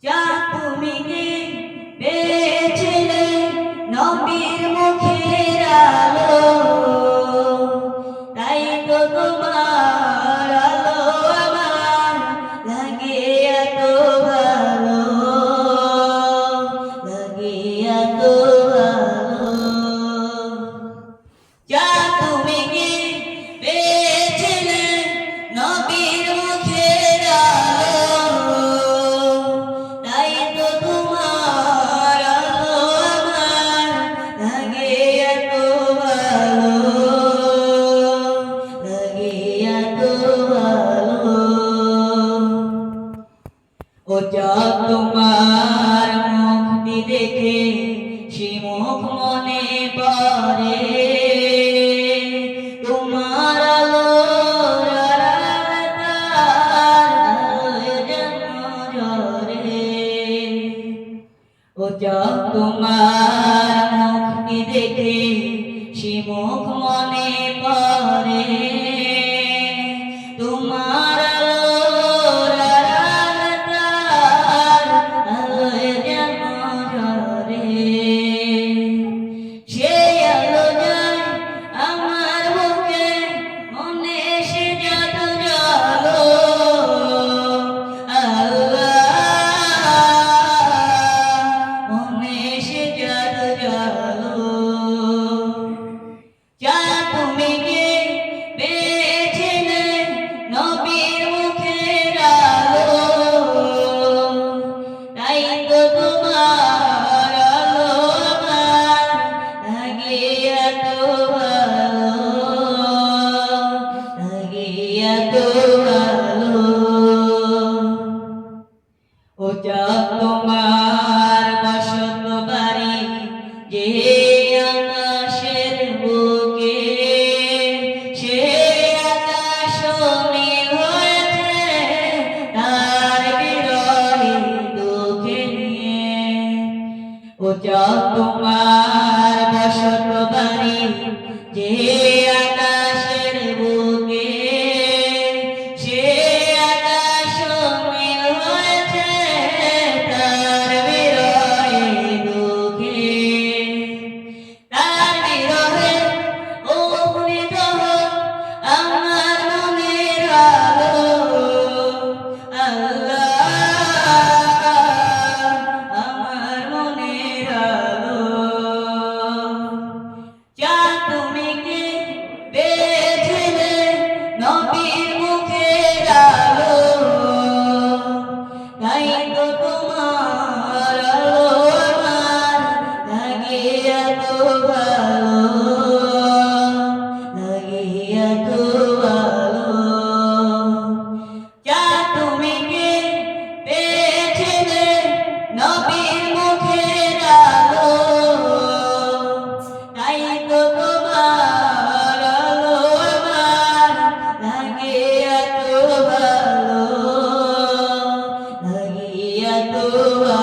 চাঁদ তুমি কি পেয়েছিলে নবীর মুখের আলো, তাই তো তোমার আলো আমার লাগে এত ভালো, লাগে এত ভালো। চাঁদ তুমি কি পেয়েছিলে নবীর মুখের আলো, তাই তো তোমার আলো আমার লাগে এত ভালো, লাগে এত ভালো। ও চাঁদ তোমার মুক্তি দেখে সে মুখ মনে পড়ে, তোমার আলোর আলোয় যেন ঝরে। ও চাঁদ তোমার মুক্তি দেখে সে মুখ মনে পড়ে, তোমার আলোর আলোয় যেন ঝরে। সেই আলো যায় আমার বুকে, মনে সে জাদু জালো, মনে সে জাদু জালো। চাঁদ তুমি কি পেয়েছিলে নবীর মুখের আলো, তাই তো তোমার আলো আমার লাগে এত ভালো, লাগে এত ভালো। ও চাঁদ তোমার বসত বাড়ি যে আকাশের বুকে, সে আকাশ নীল হয়েছে তার বিরহে দুঃখে নিয়ে। ও চাঁদ তোমার বসত বাড়ি যে আকাশের বুকে, সে আকাশ নীল হয়েছে তার বিরহে দুঃখে। তার বিরহে ও পুনিত আমার মনের আলো, আল্লাহ আমার মনের আলো। চাঁদ তুমি কি পেয়েছিলে নবীর মুখের আলো, তাই তো তোমার আলো আমার লাগে এত ভালো, লাগে এত ভালো। চাঁদ তুমি কি পেয়েছিলে নবীর মুখের আলো, তাই তো তোমার আলো আমার লাগে এত ভালো, লাগে এত ভালো।